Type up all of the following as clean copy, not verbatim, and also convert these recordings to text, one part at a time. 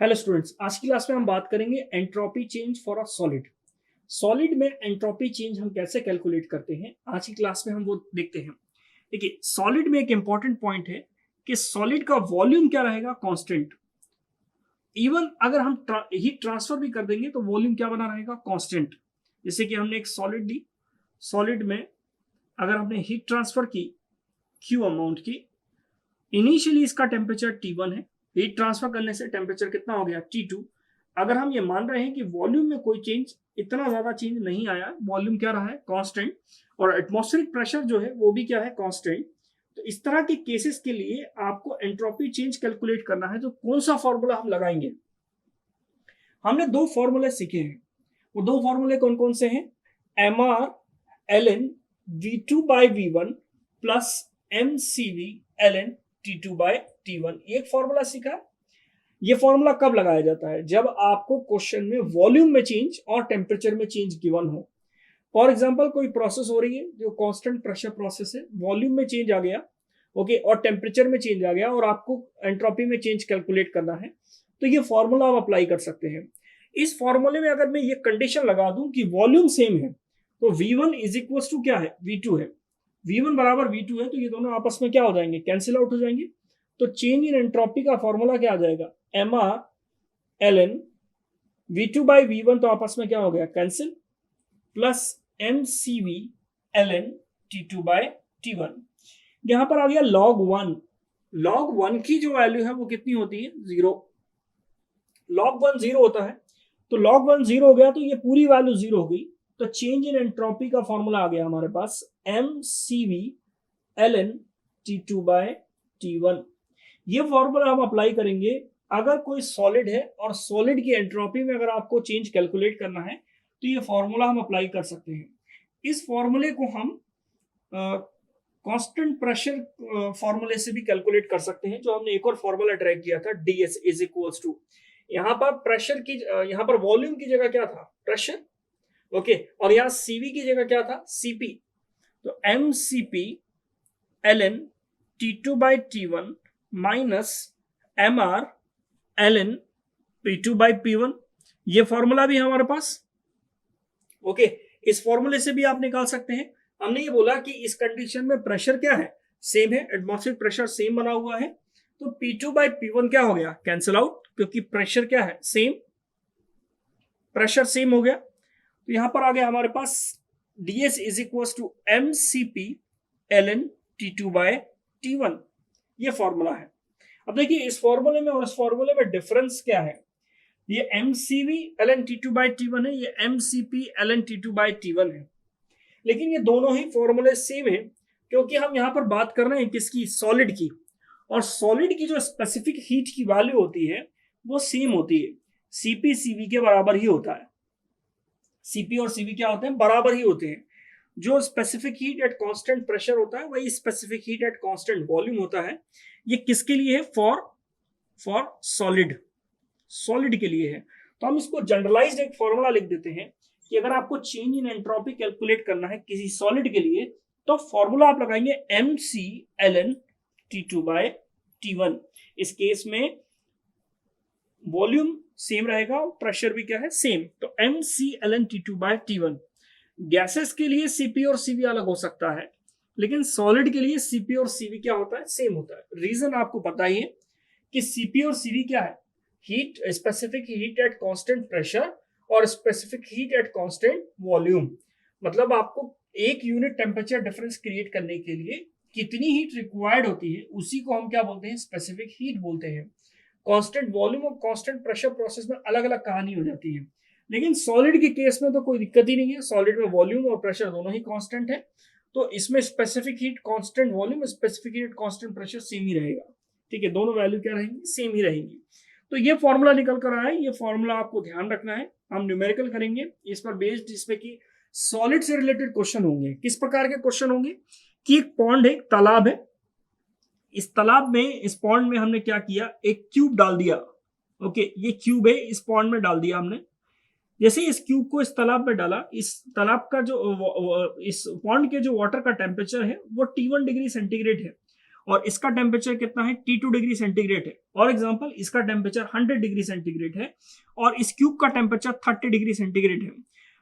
Hello students, आज की class में हम बात करेंगे entropy change for a solid. Solid में एंट्रोपी चेंज हम कैसे कैलकुलेट करते हैं, आज की क्लास में हम वो देखते हैं। देखिए, सॉलिड में एक इंपॉर्टेंट पॉइंट है कि सॉलिड का वॉल्यूम क्या रहेगा, कांस्टेंट। इवन अगर हम हीट ट्रांसफर भी कर देंगे तो वॉल्यूम क्या बना रहेगा, कांस्टेंट। जैसे कि हमने एक सॉलिड ली, सॉलिड में अगर हमने हीट ट्रांसफर की क्यू अमाउंट की, इनिशियली इसका टेम्परेचर T1 है, हीट ट्रांसफर करने से टेम्परेचर कितना हो गया, T2। अगर हम ये मान रहे हैं कि वॉल्यूम में कोई चेंज, इतना ज्यादा चेंज नहीं आया, वॉल्यूम क्या रहा है, कांस्टेंट, और एटमॉस्फेरिक प्रेशर जो है वो भी क्या है, कांस्टेंट। तो इस तरह के केसेस के लिए आपको एंट्रोपी चेंज कैलकुलेट करना है, तो कौन सा फॉर्मूला हम लगाएंगे। हमने दो फॉर्मूले सीखे हैं, वो दो फॉर्मूले कौन कौन से हैं, mr ln v2 by v1 plus mcv ln t2 by t1, ये एक फॉर्मूला सीखा। ये फॉर्मूला कब लगाया जाता है, जब आपको क्वेश्चन में वॉल्यूम में चेंज और टेम्परेचर में चेंज गिवन हो। फॉर एग्जांपल कोई प्रोसेस हो रही है जो कांस्टेंट प्रेशर प्रोसेस है, वॉल्यूम में चेंज आ गया, ओके, और टेम्परेचर में चेंज आ गया, और आपको एंट्रोपी में चेंज कैलकुलेट करना है, तो ये फॉर्मूला आप अप्लाई कर सकते हैं। इस फॉर्मूले में अगर मैं ये कंडीशन लगा दूं कि वॉल्यूम सेम है, तो V1 इज इक्वल टू क्या है, V2 है। V1 बराबर V2 है, तो ये दोनों आपस में क्या हो जाएंगे, कैंसिल आउट हो जाएंगे। तो चेंज इन एंट्रोपी का फॉर्मूला क्या आ जाएगा, mr ln V2 by V1, तो आपस में क्या हो गया, cancel, plus mcv ln T2 by T1। यहां पर आ गया log 1। log 1 की जो वैल्यू है वो कितनी होती है, 0। log 1 0 होता है, तो log 1 0 हो गया, तो ये पूरी वैल्यू 0 हो गई। तो चेंज इन एंट्रोपी का फॉर्मूला आ गया हमारे पास, mcv ln T2 bye T1। ये फॉर्मूला हम अप्लाई करेंगे अगर कोई सॉलिड है और सॉलिड की एंट्रोपी में अगर आपको चेंज कैलकुलेट करना है, तो ये फॉर्मूला हम अप्लाई कर सकते हैं। इस फॉर्मूले को हम कांस्टेंट प्रेशर फॉर्मूले से भी कैलकुलेट कर सकते हैं, जो हमने एक और फॉर्मूला ट्राई किया था, ds इज इक्वल्स टू, यहाँ पर प्रेशर की, यहाँ पर वॉल्यूम की जगह क्या था, प्रेशर, ओके, और यहाँ cv की जगह क्या था, cp। तो mcp ln T2 by T1 minus mr ln P2 by P1, ये फॉर्मूला भी है हमारे पास, ओके। इस फॉर्मूले से भी आप निकाल सकते हैं। हमने ये बोला कि इस कंडीशन में प्रेशर क्या है, सेम है, एटमॉस्फेरिक प्रेशर सेम बना हुआ है, तो P2 by P1 क्या हो गया, कैंसिल आउट, क्योंकि प्रेशर क्या है, सेम, प्रेशर सेम हो गया। तो यहां पर आ गया हमारे पास ds is equal to mcp ln T2 by T1, ये फॉर्मूला है। अब देखिए, इस फॉर्मूले में और इस फॉर्मूले में डिफरेंस क्या है, ये mcv ln T2 by T1 है, ये mcp ln T2 by T1 है, लेकिन ये दोनों ही फॉर्मूले सेम है, क्योंकि हम यहां पर बात कर रहे हैं किसकी, सॉलिड की, और सॉलिड की जो स्पेसिफिक हीट की वैल्यू होती है वो सेम होती है, cp cv के बराबर ही होता है। cp और cv क्या होते हैं, बराबर ही होते हैं। जो specific heat at constant pressure होता है वही specific heat at constant volume होता है। ये किसके लिए है, फॉर सॉलिड, सॉलिड के लिए है। तो हम इसको जनरलाइज्ड एक फॉर्मूला लिख देते हैं कि अगर आपको चेंज इन एंट्रोपी कैलकुलेट करना है किसी सॉलिड के लिए, तो फॉर्मूला आप लगाएंगे mc ln T2 bye T1। इस केस में वॉल्यूम सेम रहेगा, प्रेशर भी क्या है, सेम, तो mc ln T2 bye T1। Gases के लिए cp और cv अलग हो सकता है, लेकिन सॉलिड के लिए cp और cv क्या होता है, सेम होता है। रीजन आपको पता ही है कि cp और cv क्या है, heat, specific heat at constant pressure और specific heat at constant volume. मतलब आपको एक यूनिट टेम्परेचर डिफरेंस क्रिएट करने के लिए कितनी हीट रिक्वायर्ड होती है, उसी को हम क्या बोलते हैं, स्पेसिफिक हीट बोलते हैं। कांस्टेंट वॉल्यूम और कांस्टेंट प्रेशर प्रोसेस में अलग अलग कहानी हो जाती है, लेकिन सॉलिड के केस में तो कोई दिक्कत ही नहीं है, सॉलिड में वॉल्यूम और प्रेशर दोनों ही कांस्टेंट है, तो इसमें specific heat constant volume, specific heat constant pressure same ही रहेगा, ठीक है, दोनों वैल्यू क्या रहेंगी, सेम ही रहेंगी। तो ये फॉर्मूला निकल कर आया है, ये फॉर्मूला आपको ध्यान रखना है। हम न्यूमेरिकल करेंगे इस पर बेस्ड, जिसमें कि सॉलिड से रिलेटेड क्वेश्चन होंगे। किस प्रकार के क्वेश्चन होंगे कि एक पॉन्ड है, एक तालाब है, इस तालाब में, इस पॉन्ड में हमने क्या किया, एक क्यूब डाल दिया, ओके, ये क्यूब है, इस पॉन्ड में डाल दिया हमने। जैसे इस क्यूब को इस तालाब में डाला, इस तालाब का जो इस पॉन्ड के जो वाटर का टेम्परेचर है वो T1 डिग्री सेंटीग्रेड है, और इसका टेम्परेचर कितना है, T2 डिग्री सेंटीग्रेड है। और एग्जांपल, इसका टेम्परेचर 100 डिग्री सेंटीग्रेड है और इस क्यूब का टेम्परेचर 30 डिग्री सेंटीग्रेड है।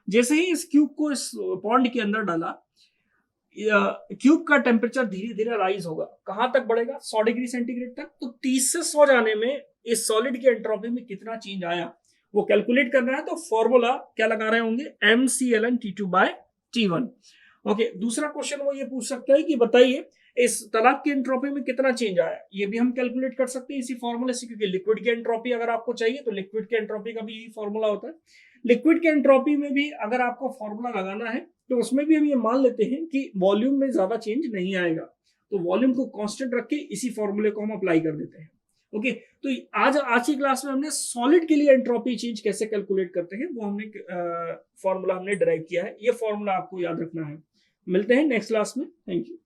जैसे ही इस क्यूब को इस पॉन्ड के अंदर डाला, क्यूब का टेम्परेचर धीरे धीरे राइज होगा, कहां तक बढ़ेगा, 100 डिग्री सेंटीग्रेड तक। तो 30 से 100 जाने में इस सॉलिड की एंट्रोपी में कितना चेंज आया वो कैलकुलेट करना है। तो फॉर्मूला क्या लगा रहे होंगे, mCln T2/T1। ओके, दूसरा क्वेश्चन वो ये पूछ सकता है कि बताइए इस तालाब की एंट्रोपी में कितना चेंज आया, ये भी हम कैलकुलेट कर सकते हैं इसी फॉर्मूले से, क्योंकि लिक्विड की एंट्रोपी अगर आपको चाहिए तो लिक्विड की एंट्रोपी का भी यही फॉर्मूला होता है। लिक्विड की एंट्रोपी में भी अगर आपको फॉर्मूला लगाना है तो उसमें भी हम ये मान लेते हैं कि वॉल्यूम में ज्यादा चेंज नहीं आएगा, तो वॉल्यूम को कांस्टेंट रख के इसी फॉर्मूले को हम अप्लाई कर देते हैं। ओके, तो आज की क्लास में हमने सॉलिड के लिए एंट्रोपी चेंज कैसे कैलकुलेट करते हैं वो हमने फॉर्मूला हमने डिराइव किया है, ये फॉर्मूला आपको याद रखना है। मिलते हैं नेक्स्ट क्लास में, थैंक यू।